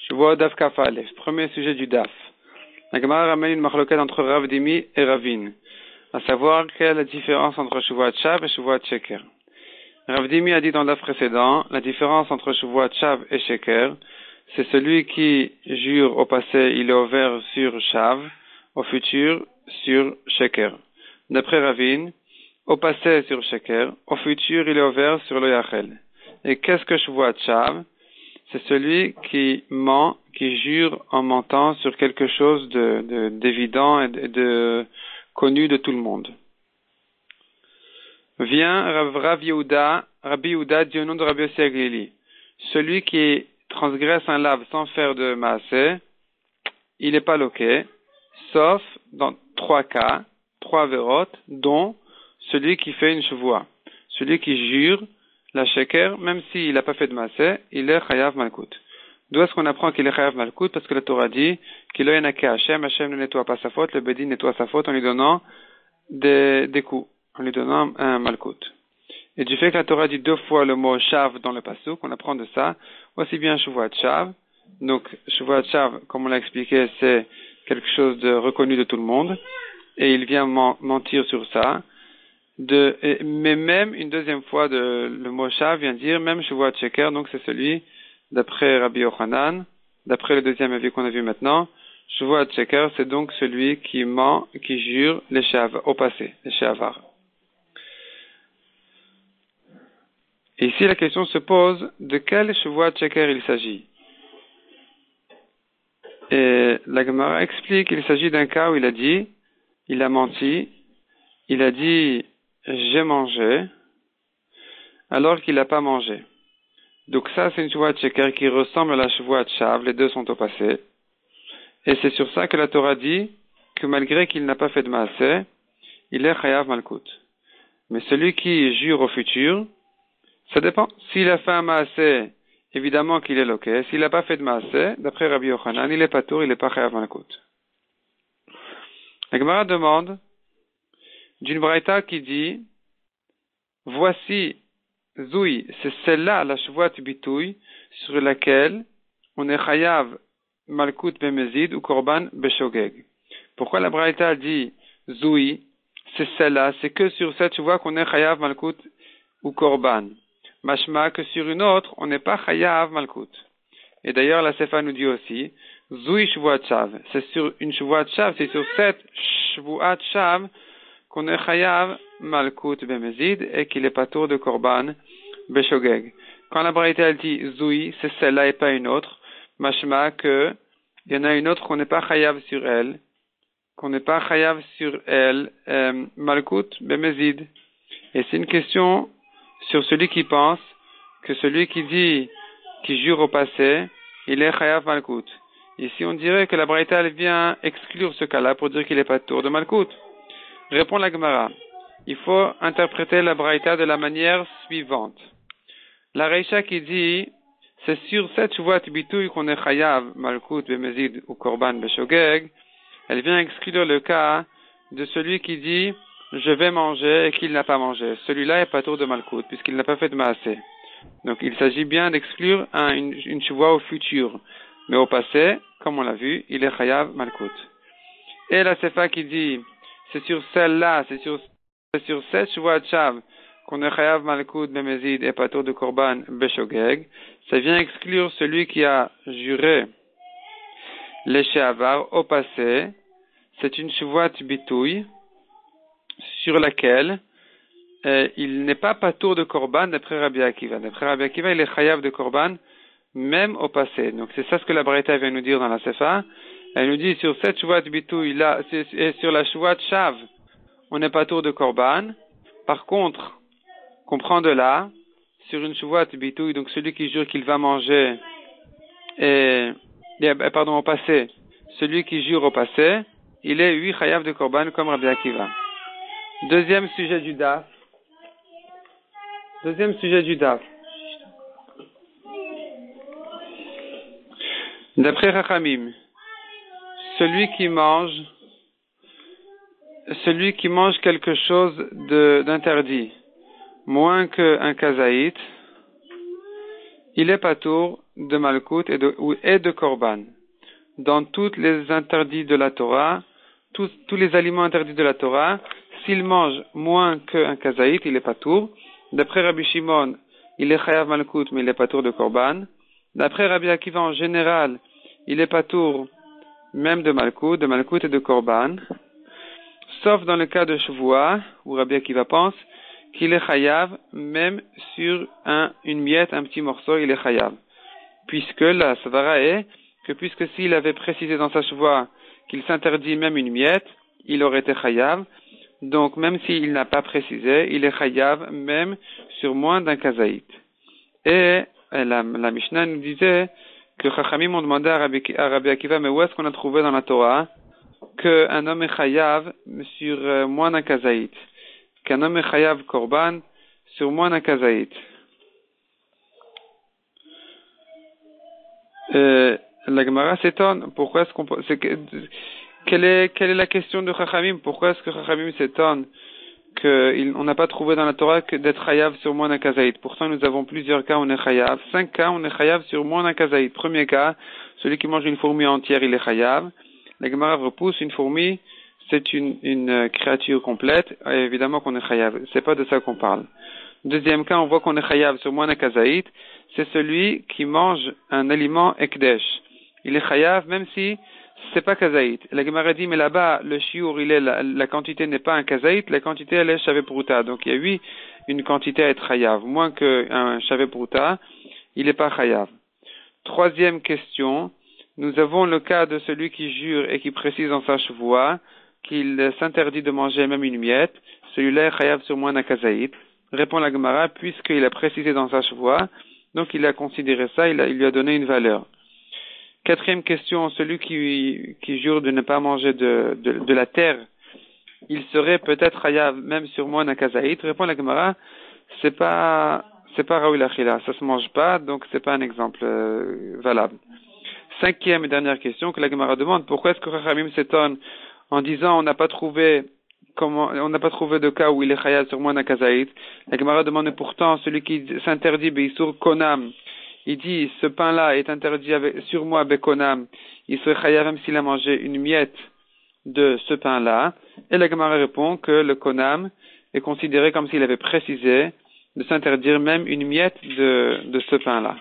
Shavua Daf Kaf Aleph, premier sujet du Daf. La Gemara ramène une marloquette entre Rav Dimi et Ravin, à savoir quelle est la différence entre Shavua Shav et Shavua Sheker. Rav Dimi a dit dans le Daf précédent, la différence entre Shavua Shav et Sheker, c'est celui qui jure au passé, il est ouvert sur Shav, au futur sur Sheker. D'après Ravin, au passé sur Sheker, au futur il est ouvert sur le Yachel. Et qu'est-ce que Shavua Shav? C'est celui qui ment, qui jure en mentant sur quelque chose d'évident et de connu de tout le monde. Vient Rabbi Yehuda dit au nom de Rabbi Yossi Aglili. Celui qui transgresse un lave sans faire de maaseh, il n'est pas loqué, sauf dans 3 cas, 3 vérotes, dont celui qui fait une shavua. Celui qui jure la sheker, même s'il n'a pas fait de maaseh, il est chayav malkout. D'où est-ce qu'on apprend qu'il est chayav malkout? Parce que la Torah dit qu'il est naké Hashem ne nettoie pas sa faute, le Bedin nettoie sa faute en lui donnant des coups, en lui donnant un malkout. Et du fait que la Torah dit 2 fois le mot shav dans le pasuk, on apprend de ça, aussi bien Shavua Shav. Donc, Shavua Shav, comme on l'a expliqué, c'est quelque chose de reconnu de tout le monde, et il vient mentir sur ça. Mais même une deuxième fois le mot Shav vient dire même Shavua Sheker, donc c'est celui d'après Rabbi Yochanan, d'après le deuxième avis qu'on a vu maintenant. Shavua Sheker, c'est donc celui qui ment, qui jure les Shav au passé, les Shavar. Et ici la question se pose de quel Shavua Sheker il s'agit. Et la Gemara explique qu'il s'agit d'un cas où il a menti, il a dit j'ai mangé, alors qu'il n'a pas mangé. Donc ça, c'est une Shavua Sheker qui ressemble à la Shavua Shav, les deux sont au passé. Et c'est sur ça que la Torah dit que malgré qu'il n'a pas fait de maaseh, il est chayav malkout. Mais celui qui jure au futur, ça dépend. S'il a fait un maaseh, évidemment qu'il est loqué. S'il n'a pas fait de maaseh, d'après Rabbi Yochanan, il est pas tour, il n'est pas chayav malkout. La Gemara demande d'une braïta qui dit voici Zoui, c'est celle-là la Shavua Bitouy sur laquelle on est chayav malkout bemezid ou korban beshogeg. Pourquoi la braïta dit Zoui, c'est celle-là, c'est que sur cette Shavua qu'on est chayav malkout ou korban. Mashma que sur une autre, on n'est pas chayav malkout. Et d'ailleurs la Sefa nous dit aussi Zoui Shavua Shav, c'est sur une Shavua Shav, c'est sur cette Shavua Shav qu'on est chayav malkout bemezid et qu'il est pas tour de korban beshogeg. Quand la braïta dit Zoui, c'est celle-là et pas une autre, mashma que il y en a une autre qu'on n'est pas chayav sur elle, malkout bemezid. Et c'est une question sur celui qui pense que celui qui jure au passé, il est chayav malkout. Ici on dirait que la braïta elle vient exclure ce cas-là pour dire qu'il est pas tour de malkout. Répond la Gemara. Il faut interpréter la braïta de la manière suivante. La Reisha qui dit, c'est sur cette Shavua Bitouy qu'on est chayav, malkout, bemezid ou korban beshogeg, elle vient exclure le cas de celui qui dit, je vais manger et qu'il n'a pas mangé. Celui-là est pas tour de malkout, puisqu'il n'a pas fait de maaseh. Donc il s'agit bien d'exclure une Shavua au futur. Mais au passé, comme on l'a vu, il est chayav malkout. Et la Sefa qui dit, c'est sur celle-là, c'est sur cette Shavua Shav qu'on est chayav malkout bemezid et pas tour de korban beshogeg, ça vient exclure celui qui a juré les shavar au passé. C'est une Shavua Bitouy sur laquelle il n'est pas tour de korban d'après Rabbi Akiva. D'après Rabbi Akiva, il est chayav de korban même au passé. Donc c'est ça ce que la braïta vient nous dire dans la Sefa. Elle nous dit sur cette Shavua Bitouy là, et sur la Shavua Shav, on n'est pas tour de korban. Par contre, qu'on prend de là, sur une Shavua Bitouy, donc celui qui jure qu'il va manger, au passé, celui qui jure au passé, il est oui chayav de korban comme Rabbi Akiva. Deuxième sujet du Daf. D'après Chachamim, celui qui mange quelque chose d'interdit, moins qu'un kazaït, il est patour de Malkout et de Korban. Dans tous les interdits de la Torah, tous les aliments interdits de la Torah, s'il mange moins qu'un kazaït, il est patour. D'après Rabbi Shimon, il est chayav Malkout, mais il est patour de Korban. D'après Rabbi Akiva, en général, il est patour même de Malkout et de Korban. Sauf dans le cas de Shavua, où Rabbi Akiva pense qu'il est chayav, même sur une miette, un petit morceau, il est chayav. Puisque la savara est que puisque s'il avait précisé dans sa Shavua qu'il s'interdit même une miette, il aurait été chayav. Donc même s'il n'a pas précisé, il est chayav même sur moins d'un kazaït. Et la Mishnah nous disait que Chachamim ont demandé à Rabbi Akiva, mais où est-ce qu'on a trouvé dans la Torah qu'un homme est chayav sur moins d'un kazaït, qu'un homme est chayav korban sur moins d'un kazaït. La Gemara s'étonne, pourquoi est-ce qu'on quelle est la question de Chachamim? Pourquoi est-ce que Chachamim s'étonne qu'on n'a pas trouvé dans la Torah que d'être chayav sur moins d'un kazaït? Pourtant, nous avons plusieurs cas où on est chayav. 5 cas, on est chayav sur moins d'un kazaït. Premier cas, celui qui mange une fourmi entière, il est chayav. La Gemara repousse une fourmi, c'est une créature complète. Et évidemment qu'on est chayav. C'est pas de ça qu'on parle. Deuxième cas, on voit qu'on est chayav sur moins d'un kazaït. C'est celui qui mange un aliment ekdesh. Il est chayav même si c'est pas kazaït. La Gemara dit, mais là-bas, le shiur, la quantité n'est pas un kazaït, la quantité, elle est shavé pruta. Donc, il y a une quantité à être chayav. Moins qu'un shavé pruta, il n'est pas chayav. Troisième question. Nous avons le cas de celui qui jure et qui précise dans sa chevoie qu'il s'interdit de manger même une miette. Celui-là est chayav sur moins d'un kazaït. Répond la Gemara, puisqu'il a précisé dans sa chevoie, donc il a considéré ça, il lui a donné une valeur. Quatrième question, celui qui jure de ne pas manger de la terre, il serait peut-être chayav même sur moins d'un kazaït. Répond la Gemara, c'est pas raoul achila, ça se mange pas, donc c'est pas un exemple valable. Cinquième et dernière question que la Gemara demande, pourquoi est-ce que Chachamim s'étonne en disant on n'a pas trouvé de cas où il est chayav sur moins d'un kazaït. La Gemara demande pourtant celui qui s'interdit beisur konam. Il dit, ce pain-là est interdit sur moi, bekonam. Il serait chayav même s'il a mangé une miette de ce pain-là. Et la Gemara répond que le konam est considéré comme s'il avait précisé de s'interdire même une miette de ce pain-là.